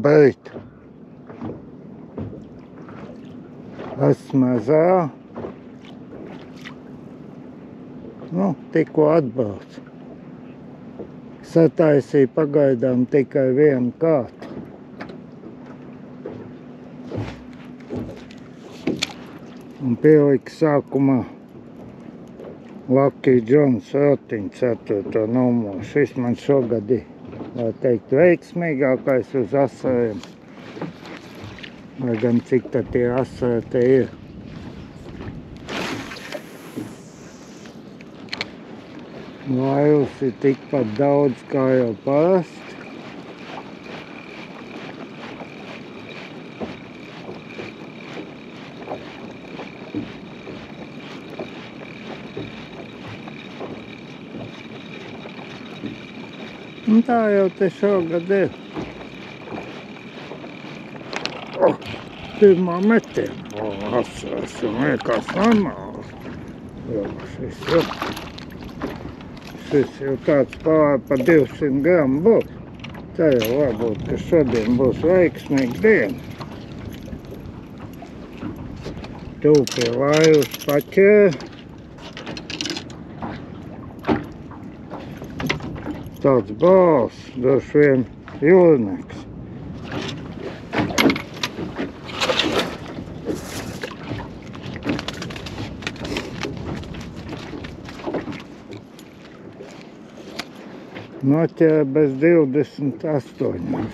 bet es mazā, nu, tikko atbrauc. Sataisīja pagaidām tikai vienu kātu. Un pielika sākumā Lucky Jones rotiņu 4. numuru. Šis man šogad ir, lai teikt, veiksmīgākais uz asariem. Lai gan cik tad tie asari te ir. Laivas ir tikpat daudz kā jau parasti. Un tā jau te šogad ir. Pirmā metiena. Asars un liekas normāls. Šis jau tāds pār pa 200 gramu būs. Tā jau varbūt, ka šodien būs veiksmīga diena. Tu pie laivas paķēri. Tāds bāls, droši vien jūrnieks. Noķēra bez 28.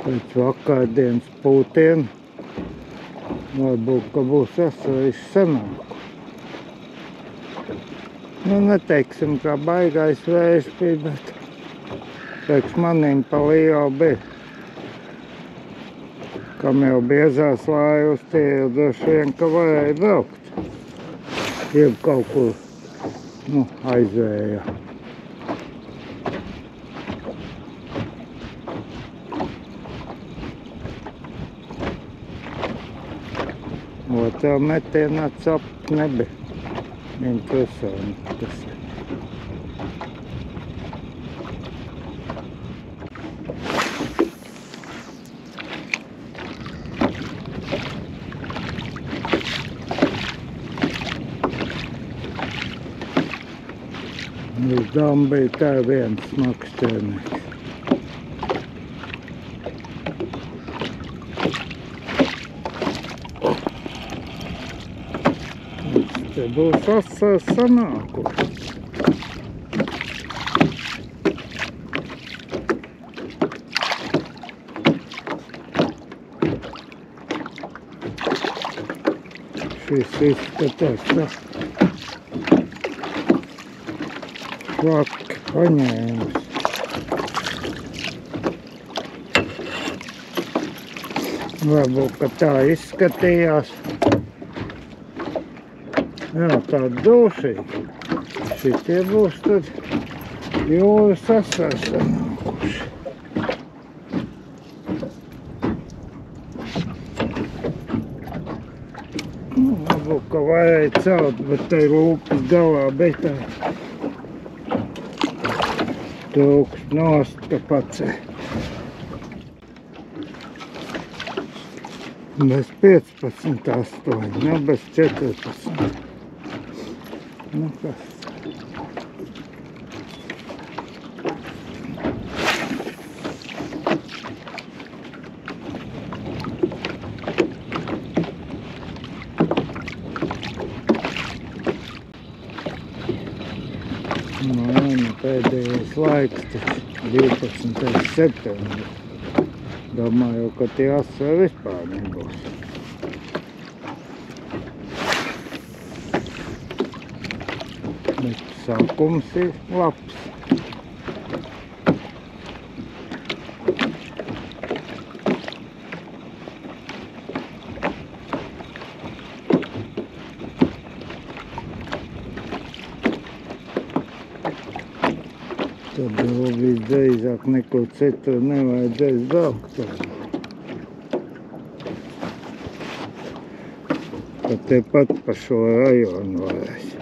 Pēc vakardienas pūtiem varbūt, ka būs asarīs sanāku. Nu, neteiksim, kā baigais vējs bija, bet pēc manīm pa lielu bija. Kam jau biezās laivas, tie jau droši vien, ka varēja braukt. Jeb kaut kur, nu, aizvējā. Otrā metienā capt nebija. Interesanti tas ir. Uz dām bija tā viens smags ķērnieks. Te būs asars sanākuši. Šis izskatās tā. Švaki paņēmis. Varbūt, ka tā izskatījās. Jā, tāda dūšīga. Šitie būs tad jūras asars sanākuši. Varbūt, ka varēja celt, bet te lūpas galā bija tā. Trūkst nost, ka pacē. Bez 15, 8, nu bez 14. Nu kas? Nu, pēdējais laiks, taču 12. septembris. Domāju, ka tie asari vispār nebūs. Bet sākums ir labs. Tad jau visdrīzāk nekur citur nevajadzēs braukt. ka tepat pa šo rajonu varēs.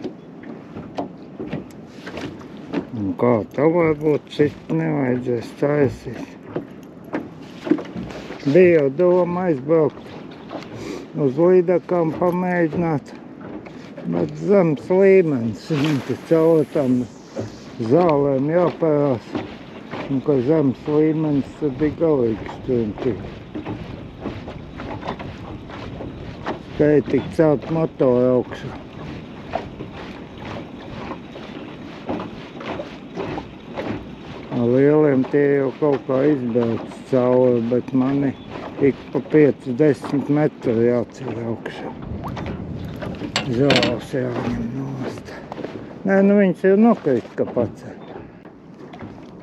Un kā tā varbūt citu nevajadzēs taisīt. Bija jau doma aizbraukt uz Lidakām pamēģināt, bet zemes līmenis, viņam te caur tam zālēm jāparās, un ka zemes līmenis tad bija galīgs tur. Spēja tik celt motoru augšā. Lieliem tie jau kaut kā izbrauc cauri, bet mani ik pa 5-10 metru jāceļ augšā. Zāles jāņem nost. Nē, nu viņas jau nokrīt, ka paceļ.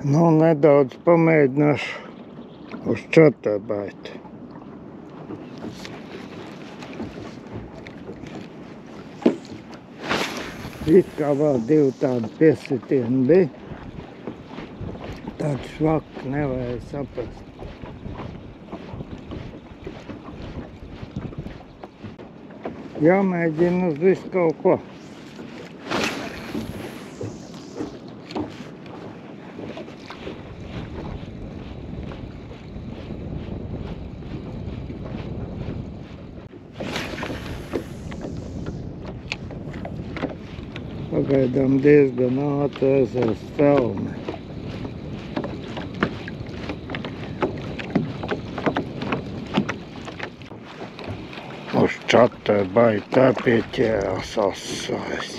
Nu, nedaudz pamēģināšu uz čatarbaitu. It kā vēl 2 tādi piesitieni bija. Tāds švaks nevarēja saprast. Jāmēģina uz visu kaut ko. Pagaidām diezgan ātri ezers Felme. Uz čatarbaitu pieķērās asais.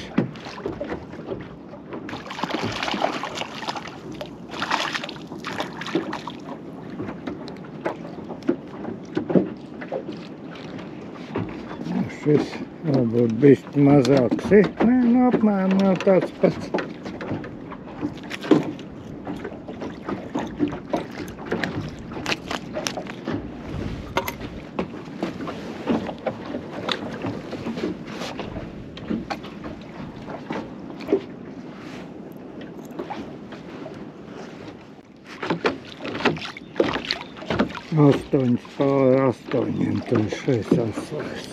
Šis varbūt bišķi mazāks ir. Nē, nu apmēram jau tāds pats. Astoņas pāri 8, trešais asais.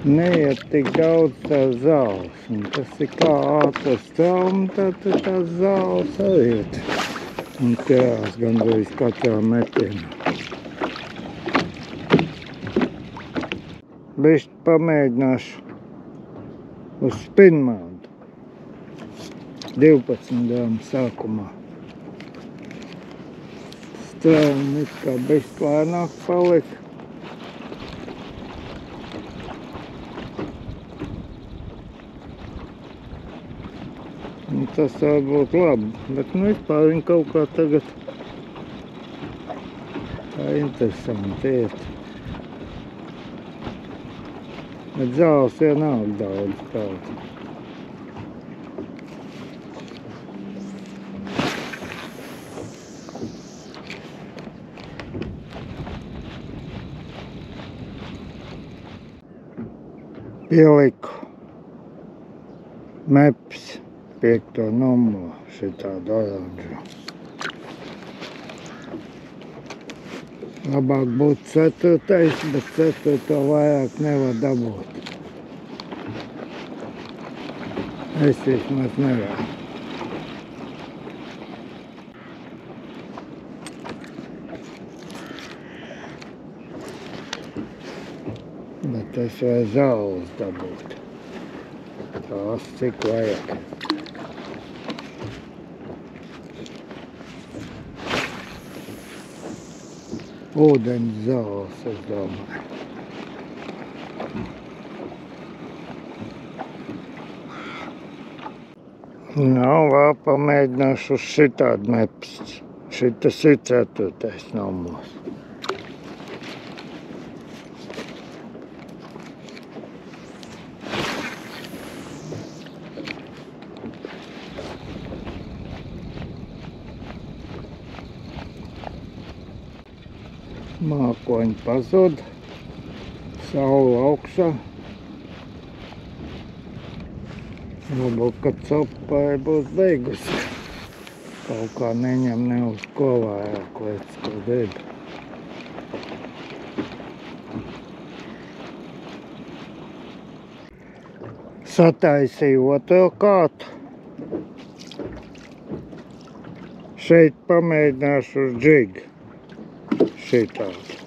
Neiet tik daudz tās zāles, un tas ir kā ātras trauma, tad tās zāles arī iet un ķerās gandrīz katrā metienā. Bišķi pamēģināšu uz spinmādu 12 gramu sākumā. Strēma it kā bišķi lēnāk palika. Un tas var būt labi, bet nu vispār viņi kaut kā tagad tā interesanti iet. Bet zāles vienalga daudz kaut. Pieliku Meps 5. numuru, šitādu oranžu. Labāk būtu 4., bet 4. vairāk nevar dabūt. Es vismaz nevaru. Bet es vajag zāles dabūt. Tās cik vajag. Ūdeņas zāles, es domāju. Nav vēl pamēģināšu uz šitādu Meps. Šitas ir 4. numurs. Mākoņi pazud, saule augšā. Varbūt, kad copai būs beigusi. Kaut kā neņem ne uz ko vairāk lietas, ko grib. Sataisīju otro kātu. Šeit pamēģināšu uz džigu. Šitādu.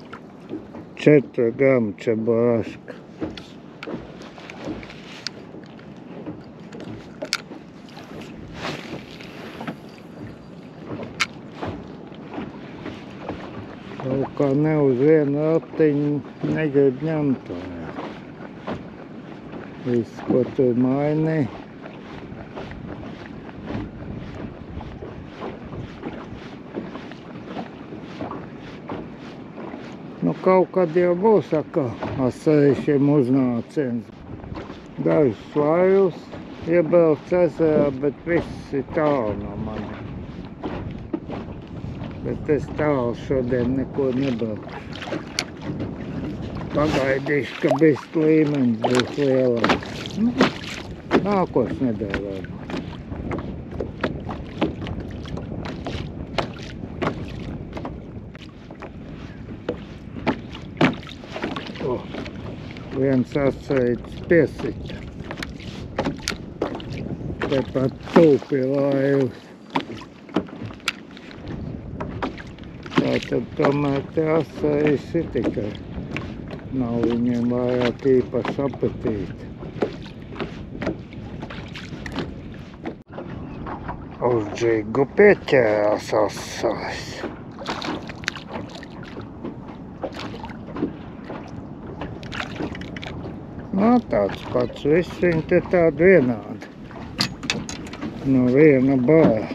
4 gramu čebureška. Kaut kā ne uz vienu ratiņu negrib ņemt vairāk. Viss, ko tur mainī. Nu, kaut kad jau būs atkal asējušiem uznāciens. Dažus vairus iebrauc ezerā, bet viss ir tālu no maniem. Bet es tālu šodien neko nebraukšu. Pagaidīšu, ka bišķi līmenis būs lielāks. Nu, nākošu nedēļu varbūt. Viens asējas piesita. Tepat tūpi laivas. Tātad tomēr te asējas ir tikai. Nav viņiem vairāk īpaši apetīti. Uz džigu pieķērās asais. Nā, tāds pats viss, viņi te tādi vienādi. No viena bāra.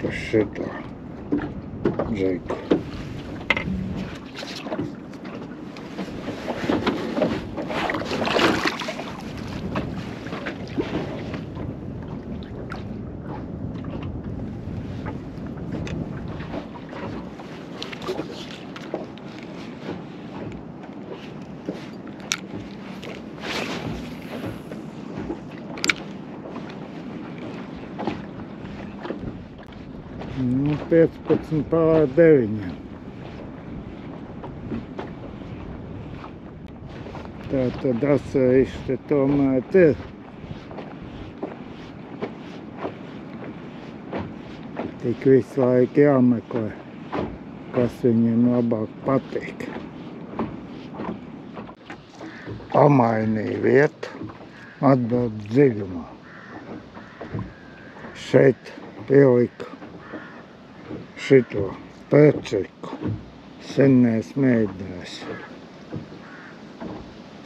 Tas šitā. Džigu. Nu, 15:09. Tātad asējuši te tomēr ir. Tik visu laiku jāmeklē, kas viņiem labāk patīk. Pamainīju vietu, atbraucu dziļumā. Šeit pieliku šito pērciku. Sen neesmu mēģinājis.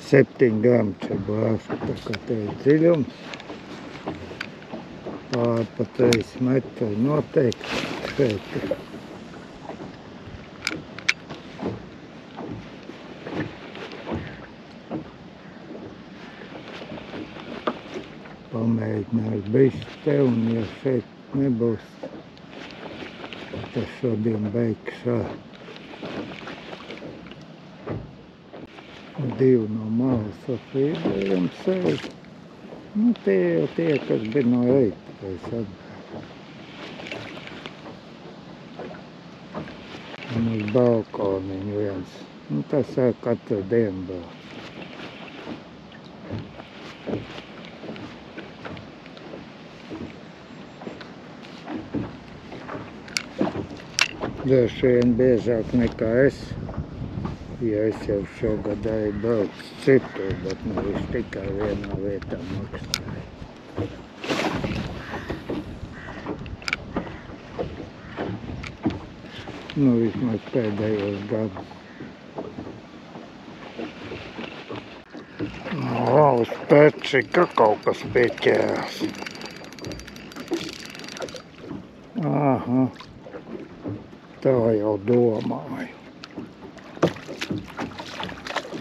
7 gramu čebureška, tā kā te ir dziļums. Pār pa 3 metri noteikti šeit ir. Pamēģināšu bišķi te, un ja šeit nebūs, tas šodien beigšu ar. 2 no malas apvīdējam sēž. Nu, tie jau tie, kas bija no reita, es atbēju. Un uz balkoniņu viens. Nu, tas ar katru dienu brauc. Droši vien biežāk nekā es, ja es jau šogad arī braucu citur, bet nu viņš tikai vienā vietā maksāja. Nu, vismaz pēdējos gadus. No, uz pērcika kaut kas pieķērās. Aha. Tā jau domāju.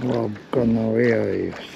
Labi, ka nav ierījusi.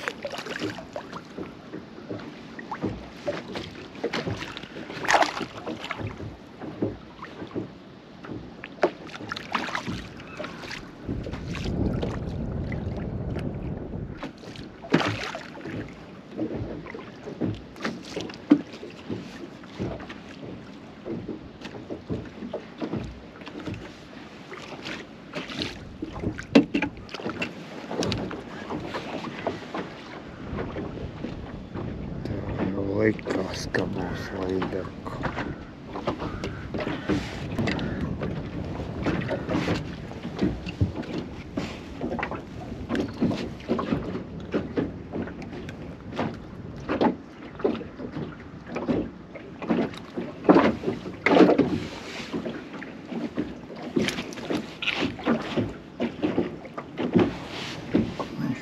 ka būs līdaka.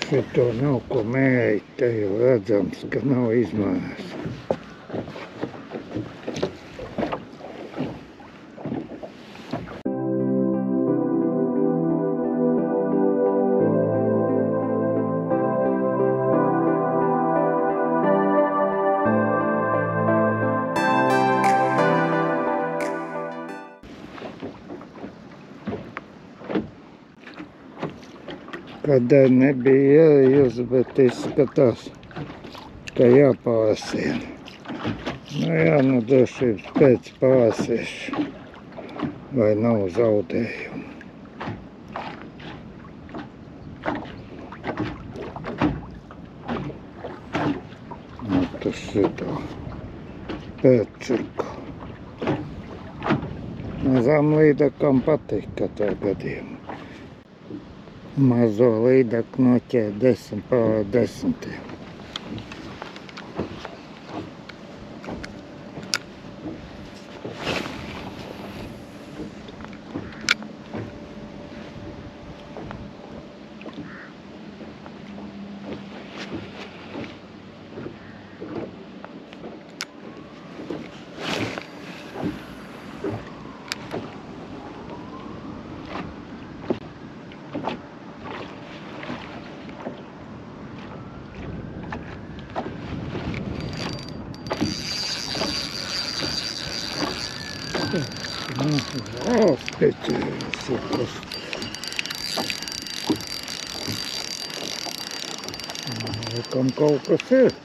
Šito nav ko mērīt, te jau redzams, ka nav izmērs. Kādēļ nebija ieejusi, bet izskatās, ka jāpārsien. Nu jā, nu drošības pēc pārsiešu, vai nav zaudējumu. Nu, tas šito pērčiku. Mazām līdakām patīk katrā gadījumā. Mazo līdaku noķēra 10 pār 10. Spēcējās sukas. Laikam kaut kas ir.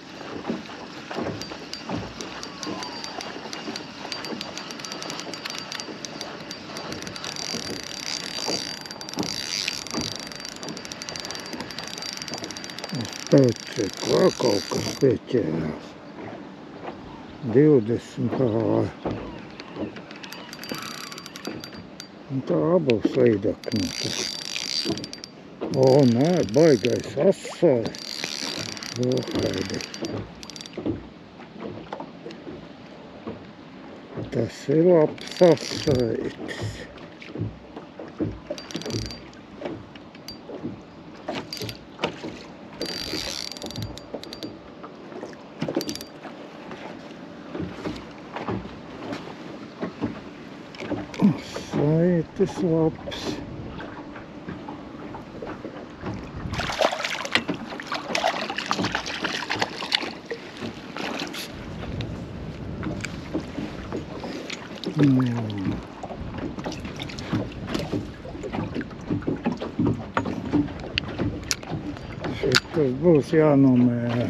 Spēcēk, vēl kaut kas spēcējās. 20 pār. Un tā abos līdaknis. O, nē, baigais asais. Rohaidi. Tas ir labs asaitis. Asaitis labs. Šitas būs jānomēra.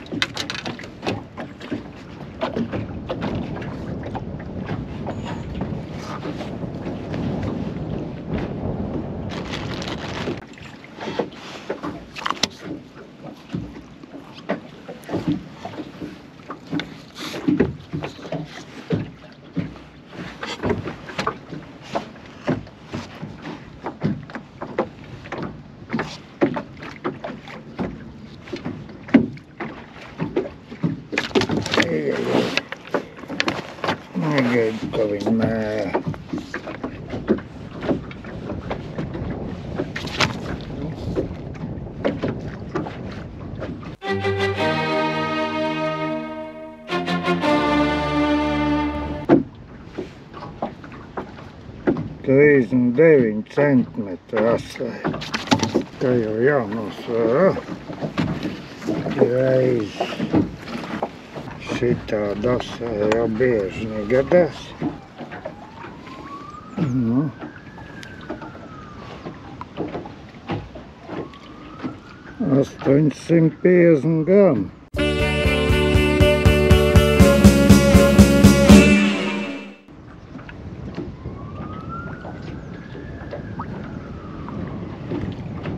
Negaidu, ka viņi mēra. Trīsdesmit 9 centimetri asai. Tā jau jānosvara. Reiz. Šitāda asai jau bieži negadās. Nu. 850 gramu.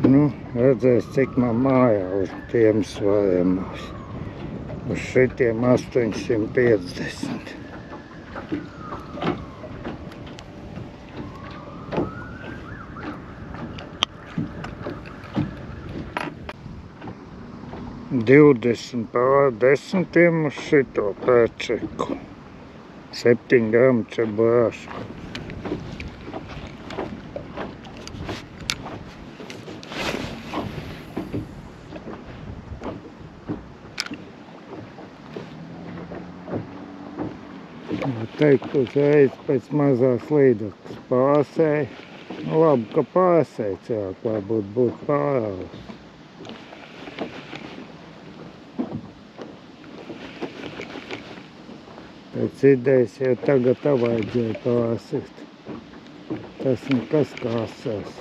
Nu, redzēs, cik man mājā uz tiem svariem būs. Uz šitiem 850. $20 pār 10 uz šito pērčeku. 7 gramu čeburāšu. Teikt uzreiz pēc mazās līdzekļas pārsēja. Labi, ka pārsēja cilvēku, varbūt būtu pārāvis. Pēc idejas jau tagad tā vajadzēja pārsēt. Tas nekas kāsās.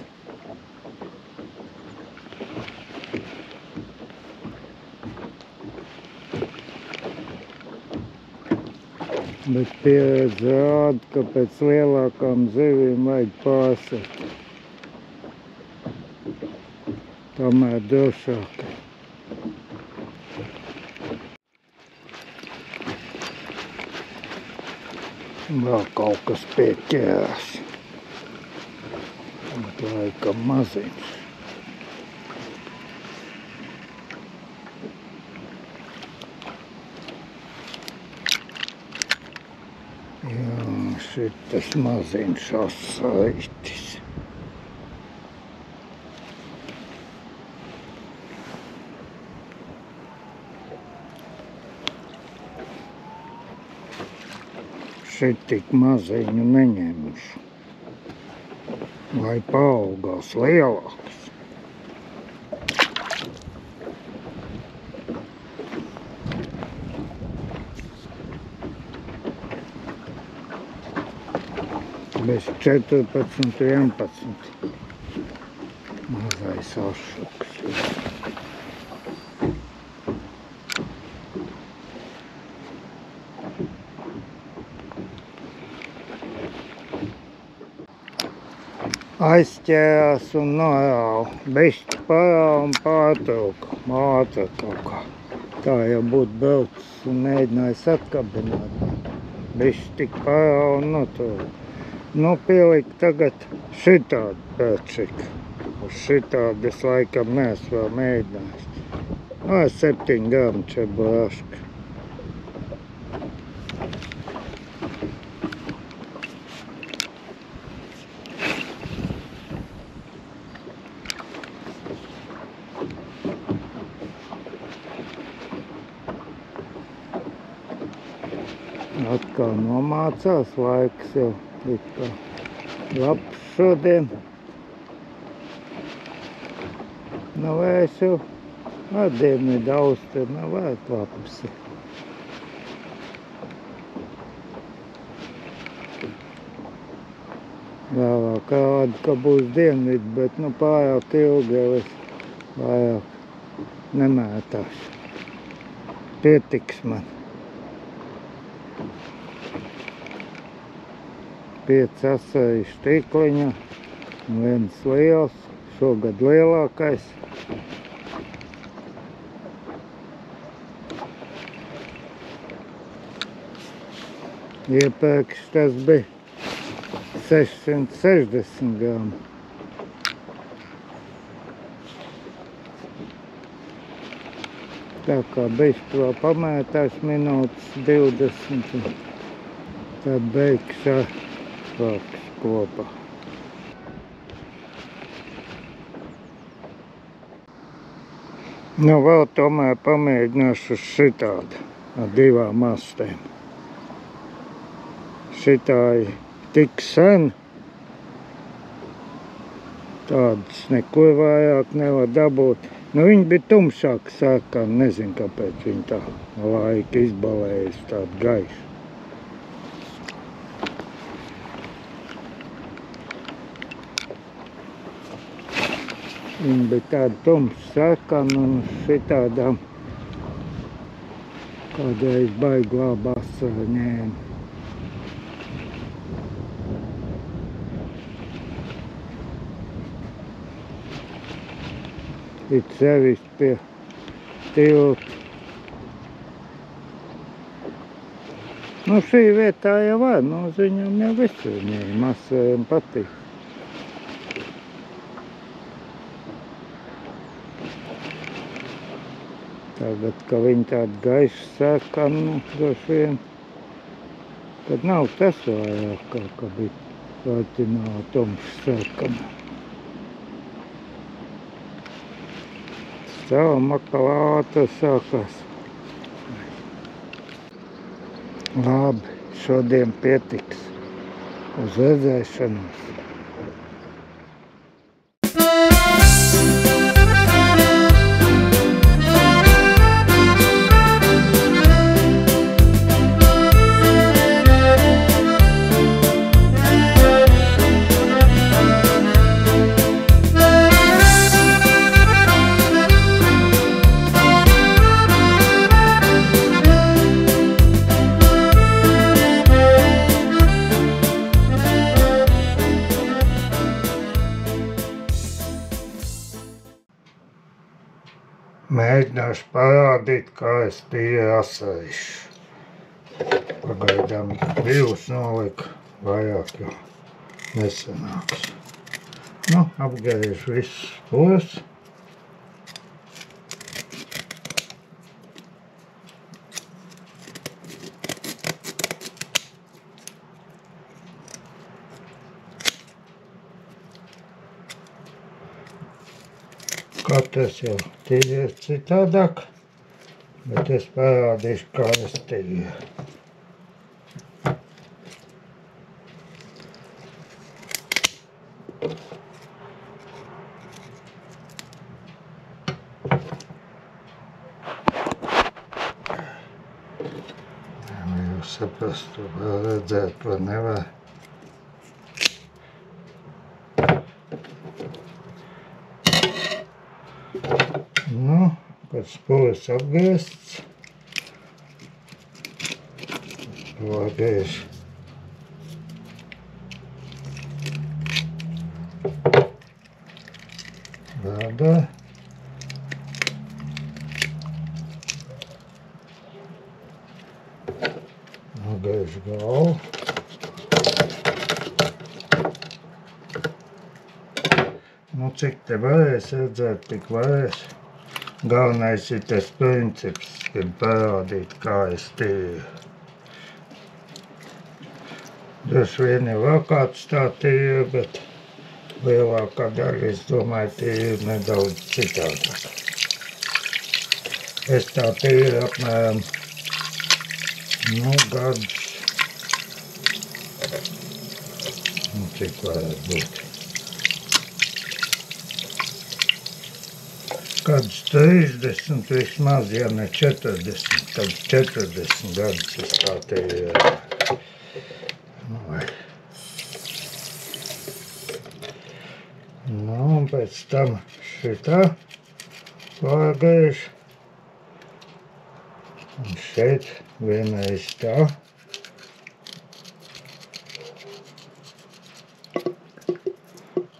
Bet pieredze rāda, ka pēc lielākām zivīm vajag pārsēt. Tomēr drošāk. Vēl kaut kas pieķērās. Bet laikam maziņš. Jā, šitas maziņš asaitis. Šit tik maziņu neņemšu, lai paaugās lielāks. Bez 14, 11. Mazais ašuks. Aizķērās un norāva. Bišķi parāva un pārtrauka. Ātri kaut kā. Tā jau būtu braucis un mēģinājis atkabināt. Bišķi tik parāva un notrauka. Nu, pielikt tagad šitādu pērčiku. Uz šitādu es laikam neesmu vēl mēģinājis. 7 gramu čeburāška. Atkal nomācās, laiks jau ir kā labs šodien. Nu, es jau ar Dienvidu Austriju nav vērts labs. Vēlāk rāda, ka būs Dienvidu, bet nu pārāk ilgi jau es vairāk nemētāšu. Pietiks man. 5 asēju stikliņa un viens liels, šogad lielākais. Iepriekš tas bija 660 gramu. Tā kā bišķi vēl pamētās minūtes 20, tad beigšu vāks kopā. Nu, vēl tomēr pamēģināšu uz šitādu, ar 2 mastēm. Šitā ir tik sen, tādas nekur vairāk nevar dabūt. Nu, viņi bija tumšāki sarkani, nezinu, kāpēc viņi tā laika izbalējas tādu gaišu. Viņi bija tādi tumši sarkani un šitādām kādreiz baigi labi asaru ņēma. It sevišķi pie tilta Nu, šī vietā jau var, nu, uz viņam jau visu viņiem masējiem patīk. Tagad, ka viņi tādi gaiši sarkani, nu, droši vien, kad nav tas vajag, ka bija ordināli tumši sarkani. Savu makalātu sākās. Labi, šodien pietiks. Uz redzēšanos. Mēģināšu parādīt, kā es tīri asēšu. Pagaidām 2 noliku, vairāk jau nesanāks. Nu, apgērīšu visus pūs. Katrs jau tīri citādāk, bet es parādīšu, kā es tīri. Lai jūs saprastu, var redzēt, vai nevar. Nu, kad spūles apgriezts, griežu. Gādā. Nogriežu galvu. Nu, cik te varēs redzēt, tik varēs. Galvenais ir tas princips, kad parādīt, kā es tīru. Droši vien ir vēl kāds tā tīra, bet lielākā daļa, es domāju, tīra nedaudz citādāk. Es tā tīru apmēram, nu, gadus. Nu, cik varētu būt. Kādus 30 vismaz, ja ne 40, tad 40 gadus es tā tīru. Nu, un pēc tam šitā pārgriež. Un šeit vienreiz tā.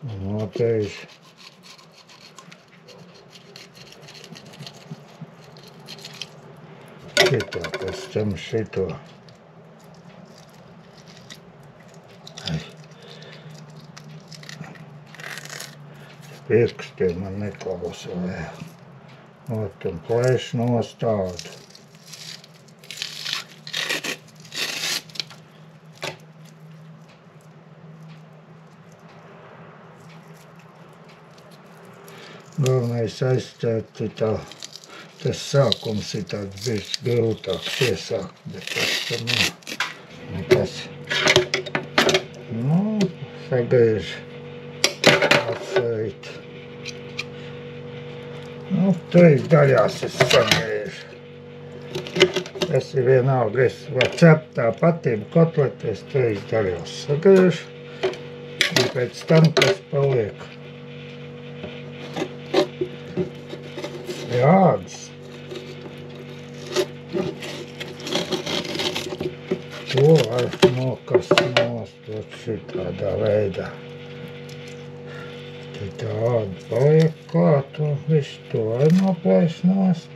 Un otrais. Šitā, pēc tam šito. Pirkstiem man neklausa vēl. Ot, un plēš nost tādu. Galvenais aizstāt tā. Tas sākums ir tāds bijis grūtāks iesākt, bet tas tam nekas. Nu, sagriež atsveit. Nu, 3 daļās es sagriežu. Tas ir vienalga, es var cept tā patību kotletes 3 daļās sagriežu. Un pēc tam, kas paliek. Jādas. To var nokast nost šitādā veidā. Te tāda paliek klāt un visu to var noplēst nost.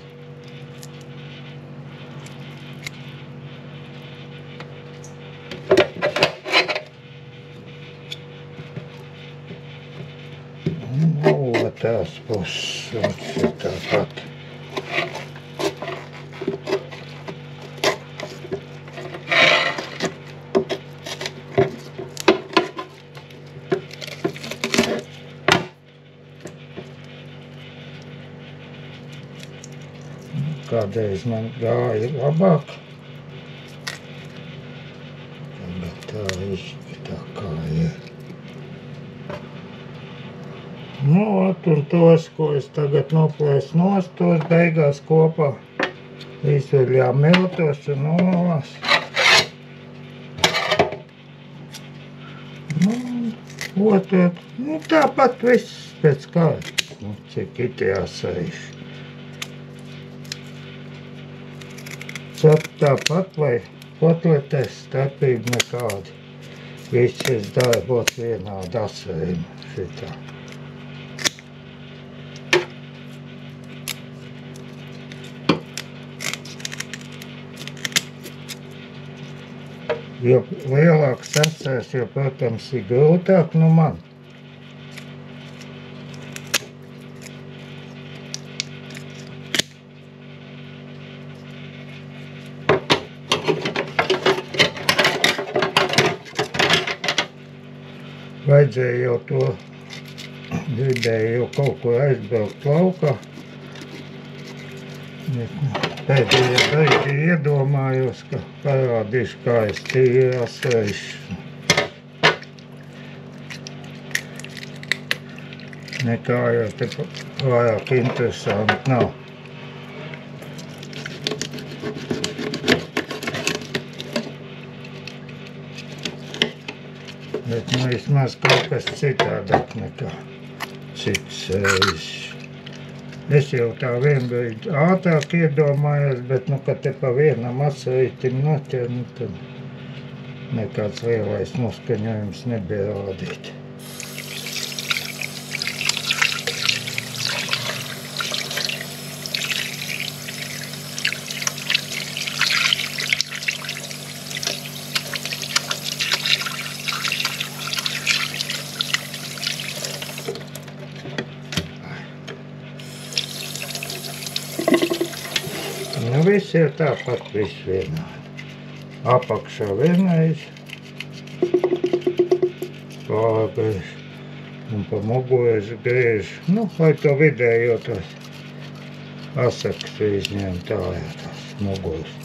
tās puses un šitā pat. Kādreiz man gāja labāk. Tagad tā izskatā kā ir. Nu, un tos, ko es tagad noplēsu nost, tos beigās kopā izveļām miltos un olas. Nu, otot, nu, tāpat viss pēc kārtas, nu, cik it jāsaiš. Tāpat vai kotletēs starpība nekāda. Viss šis darbos vienāda asējuma šitā. Jo lielāks asēs, jo, protams, ir grūtāk, nu man. Vajadzēja jau to, gribēju jau kaut ko aizbraukt laukā. Pēdējā brīdī iedomājos, ka parādīšu, kā es tīri asēšu. Nekā jau te vairāk interesanti nav. Bet nu vismaz kaut kas citādāk nekā cits reizes. Es jau tā vienbrīd ātrāk iedomājos, bet nu, kad te pa vienam asarītim noķer, nu, tad nekāds lielais noskaņojums nebija rādīt. Nu, viss ir tāpat, viss vienādi. Apakšā vienreiz, pārgriež un pa mugures griež. Nu, lai to vidējo tos asaks izņem tā, jā, tās muguras.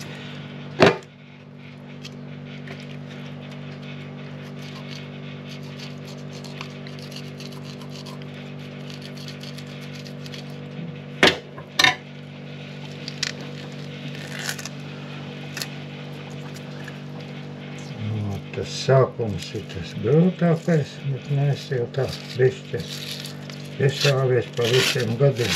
Tas sākums ir tas grūtākais, bet mēs jau tā bišķi iešāvies pa visiem gadiem.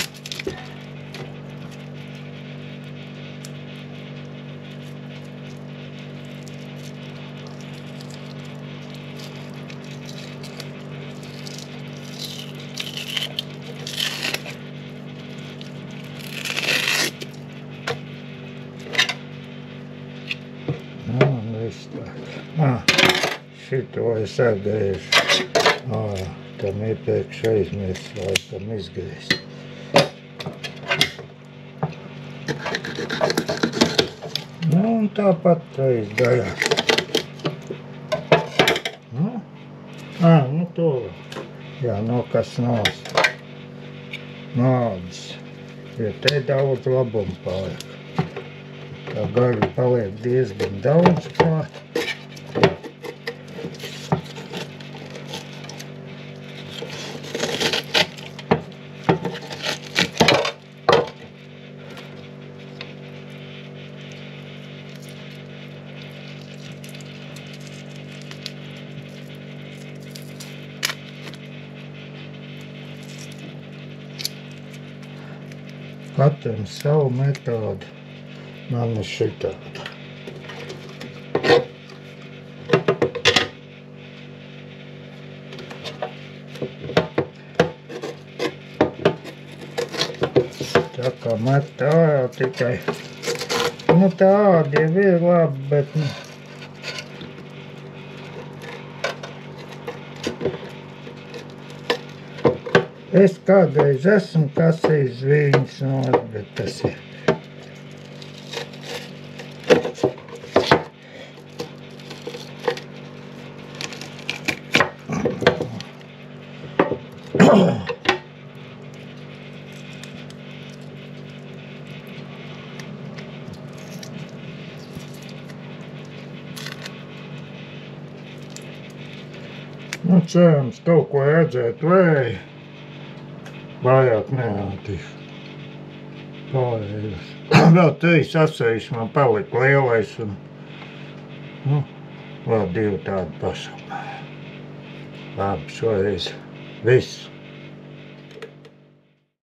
Nu, un viss tā. Šito es atgriežu. Tam iepriekš aizmirst, laikam izgriezt. Nu, un tāpat tā izdarās. Nu, to jānokas nost. Nādas. Jo te daudz labumu paliek. Tā gaļa paliek diezgan daudz klāt. Katram savu metodi, man ir šitāda. Tā kā met ārā tikai, nu tā āda jau ir labi, bet nu. Es kādreiz esmu kasījis viņus nost, bet tas ir. Nu, cerams, kaut ko redzēt vēju. Vairāk neatīs. Pārējus. Vēl 3 asējuši man palika lielais un, nu, vēl 2 tādi pašam. Labi, šoreiz viss.